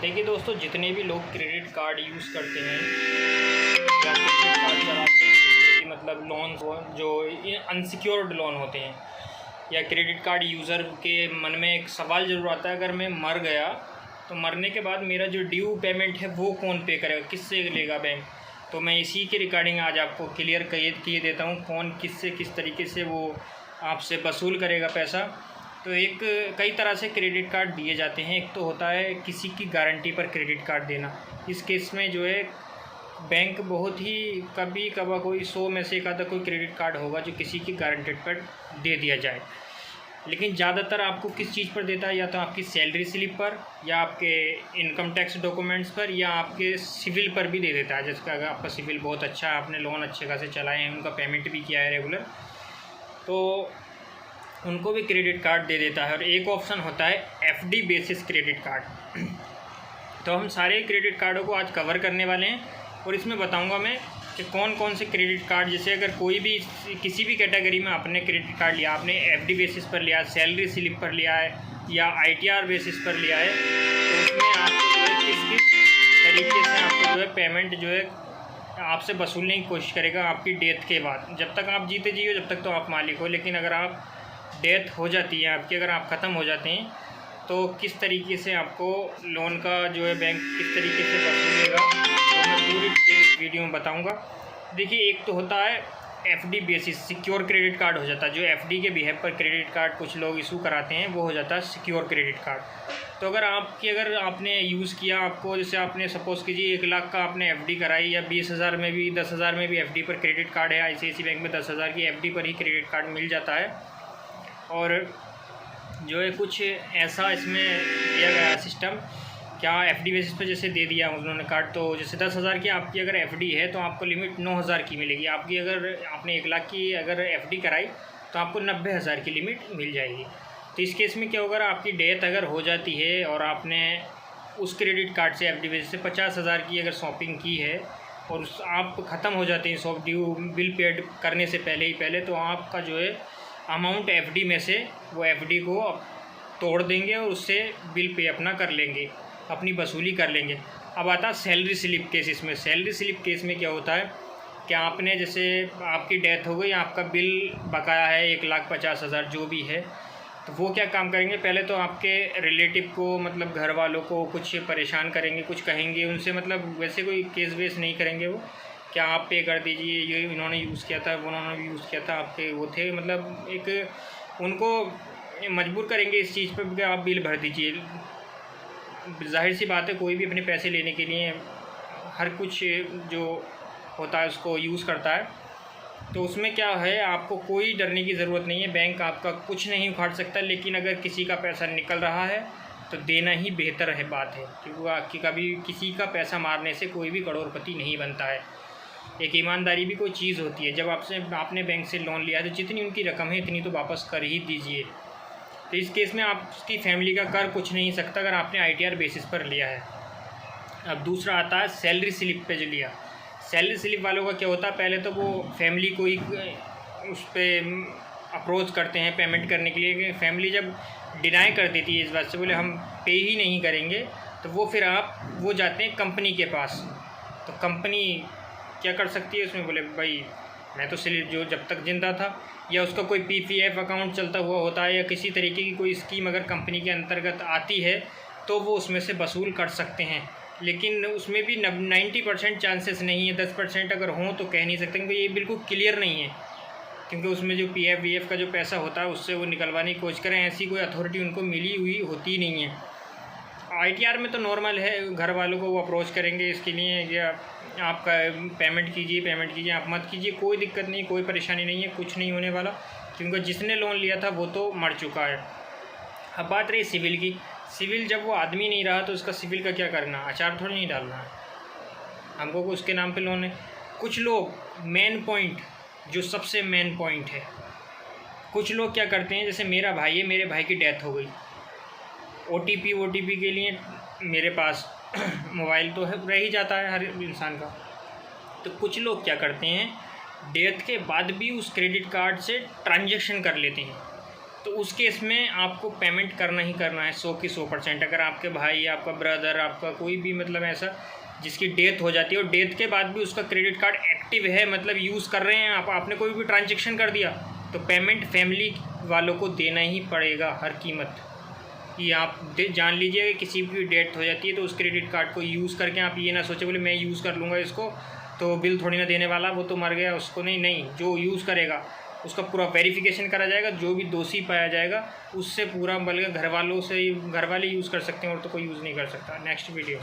देखिए दोस्तों, जितने भी लोग क्रेडिट कार्ड यूज़ करते हैं या क्रेडिट कार्ड चलाते हैं, मतलब लोन जो अनसिक्योर्ड लोन होते हैं, या क्रेडिट कार्ड यूज़र के मन में एक सवाल ज़रूर आता है, अगर मैं मर गया तो मरने के बाद मेरा जो ड्यू पेमेंट है वो कौन पे करेगा, किससे लेगा बैंक। तो मैं इसी के रिगार्डिंग आज आपको क्लियर किए देता हूँ कौन किससे किस तरीके से वो आपसे वसूल करेगा पैसा। तो कई तरह से क्रेडिट कार्ड दिए जाते हैं। एक तो होता है किसी की गारंटी पर क्रेडिट कार्ड देना। इस केस में जो है बैंक बहुत ही कभी कभार कोई 100 में से एक आधा कोई क्रेडिट कार्ड होगा जो किसी की गारंटेड पर दे दिया जाए, लेकिन ज़्यादातर आपको किस चीज़ पर देता है, या तो आपकी सैलरी स्लिप पर, या आपके इनकम टैक्स डॉक्यूमेंट्स पर, या आपके सिविल पर भी दे देता है। जैसे अगर आपका सिविल बहुत अच्छा है, आपने लोन अच्छे खासे चलाए हैं, उनका पेमेंट भी किया है रेगुलर, तो उनको भी क्रेडिट कार्ड दे देता है। और एक ऑप्शन होता है एफडी बेसिस क्रेडिट कार्ड। तो हम सारे क्रेडिट कार्डों को आज कवर करने वाले हैं और इसमें बताऊंगा मैं कि कौन कौन से क्रेडिट कार्ड, जैसे अगर कोई भी किसी भी कैटेगरी में आपने क्रेडिट कार्ड लिया, आपने एफडी बेसिस पर लिया, सैलरी स्लिप पर लिया है, या आईटीआर बेसिस पर लिया है, तो उसमें आपको जो है किस किस तरीके से आपको जो है पेमेंट जो है आपसे वसूलने की कोशिश करेगा आपकी डेथ के बाद। जब तक आप जीते जी हो जब तक तो आप मालिक हो, लेकिन अगर आप डेथ हो जाती है आपकी, अगर आप ख़त्म हो जाते हैं, तो किस तरीके से आपको लोन का जो है बैंक किस तरीके से वसूलेगा, तो मैं पूरी इस वीडियो में बताऊंगा। देखिए, एक तो होता है FD basis secure credit card हो जाता है। जो एफडी के बिहेव पर क्रेडिट कार्ड कुछ लोग इशू कराते हैं वो हो जाता है सिक्योर क्रेडिट कार्ड। तो अगर आपने यूज़ किया, आपको जैसे आपने सपोज़ कीजिए 1 लाख का आपने एफडी कराई, या 20,000 में भी 10,000 में भी एफडी पर क्रेडिट कार्ड है, आईसीआईसीआई बैंक में 10,000 की एफडी पर ही क्रेडिट कार्ड मिल जाता है। और जो है कुछ ऐसा इसमें दिया गया सिस्टम, क्या एफडी बेसिस पे जैसे दे दिया उन्होंने कार्ड, तो जैसे 10,000 की आपकी अगर एफडी है तो आपको लिमिट 9,000 की मिलेगी। आपकी अगर आपने 1 लाख की अगर एफडी कराई तो आपको 90,000 की लिमिट मिल जाएगी। तो इस केस में क्या होगा, आपकी डेथ अगर हो जाती है और आपने उस क्रेडिट कार्ड से एफडी बेसिस से 50,000 की अगर शॉपिंग की है और आप ख़त्म हो जाते हैं शॉप ड्यू बिल पेड करने से पहले, तो आपका जो है अमाउंट एफडी में से वो एफडी को तोड़ देंगे और उससे बिल पे अपना कर लेंगे, अपनी वसूली कर लेंगे। अब आता है सैलरी स्लिप केस। इसमें सैलरी स्लिप केस में क्या होता है कि आपने जैसे आपकी डेथ हो गई, आपका बिल बकाया है 1,50,000 जो भी है, तो वो क्या काम करेंगे, पहले तो आपके रिलेटिव को, मतलब घर वालों को कुछ परेशान करेंगे, कुछ कहेंगे उनसे, मतलब वैसे कोई केस वेस नहीं करेंगे वो, क्या आप पे कर दीजिए, ये इन्होंने यूज़ किया था, वो उन्होंने भी यूज़ किया था, आपके वो थे, मतलब एक उनको मजबूर करेंगे इस चीज़ पर कि आप बिल भर दीजिए। जाहिर सी बात है, कोई भी अपने पैसे लेने के लिए हर कुछ जो होता है उसको यूज़ करता है, तो उसमें क्या है, आपको कोई डरने की ज़रूरत नहीं है। बैंक आपका कुछ नहीं उखाड़ सकता, लेकिन अगर किसी का पैसा निकल रहा है तो देना ही बेहतर है बात है, क्योंकि कभी किसी का पैसा मारने से कोई भी करोड़पति नहीं बनता है। एक ईमानदारी भी कोई चीज़ होती है। जब आपने बैंक से लोन लिया है तो जितनी उनकी रकम है इतनी तो वापस कर ही दीजिए। तो इस केस में आपकी फैमिली का कर कुछ नहीं सकता अगर आपने आईटीआर बेसिस पर लिया है। अब दूसरा आता है सैलरी स्लिप पे जो लिया। सैलरी स्लिप वालों का क्या होता है, पहले तो वो फैमिली को ही उस पर अप्रोच करते हैं पेमेंट करने के लिए, कि फैमिली जब डिनाई कर देती है इस बात से, बोले हम पे ही नहीं करेंगे, तो वो फिर वो जाते हैं कंपनी के पास। तो कंपनी क्या कर सकती है उसमें, बोले भाई मैं तो स्लिप जो जब तक जिंदा था, या उसका कोई पीपीएफ अकाउंट चलता हुआ होता है, या किसी तरीके की कोई स्कीम अगर कंपनी के अंतर्गत आती है तो वो उसमें से वसूल कर सकते हैं। लेकिन उसमें भी 90% चांसेस नहीं है। 10% अगर हों तो कह नहीं सकते, क्योंकि ये बिल्कुल क्लियर नहीं है, क्योंकि उसमें जो पीएफ वीएफ का जो पैसा होता है उससे वो निकलवाने की कोशिश करें, ऐसी कोई अथॉरिटी उनको मिली हुई होती नहीं है। आईटीआर में तो नॉर्मल है, घर वालों को वो अप्रोच करेंगे इसके लिए, या आपका पेमेंट कीजिए, आप मत कीजिए, कोई दिक्कत नहीं, कोई परेशानी नहीं है, कुछ नहीं होने वाला, क्योंकि जिसने लोन लिया था वो तो मर चुका है। अब बात रही सिविल की। सिविल जब वो आदमी नहीं रहा तो उसका सिविल का क्या करना, अचार थोड़ी नहीं डालना है हमको, उसके नाम पे लोन है। कुछ लोग मेन पॉइंट, जो सबसे मेन पॉइंट है, कुछ लोग क्या करते हैं, जैसे मेरा भाई है, मेरे भाई की डेथ हो गई, ओटीपी के लिए मेरे पास मोबाइल तो है, रह ही जाता है हर इंसान का। तो कुछ लोग क्या करते हैं, डेथ के बाद भी उस क्रेडिट कार्ड से ट्रांजैक्शन कर लेते हैं। तो उस केस में आपको पेमेंट करना ही करना है 100 की 100%। अगर आपके भाई, आपका ब्रदर, आपका कोई भी मतलब ऐसा जिसकी डेथ हो जाती है और डेथ के बाद भी उसका क्रेडिट कार्ड एक्टिव है, मतलब यूज़ कर रहे हैं आपने कोई भी ट्रांजेक्शन कर दिया, तो पेमेंट फैमिली वालों को देना ही पड़ेगा हर कीमत। कि आप जान लीजिए कि किसी की डेथ हो जाती है तो उस क्रेडिट कार्ड को यूज़ करके आप ये ना सोचे बोले मैं यूज़ कर लूँगा इसको तो बिल थोड़ी ना देने वाला, वो तो मर गया उसको नहीं, जो यूज़ करेगा उसका पूरा वेरिफिकेशन करा जाएगा, जो भी दोषी पाया जाएगा उससे पूरा, बल्कि घर वाले यूज़ कर सकते हैं और तो कोई यूज़ नहीं कर सकता। Next video.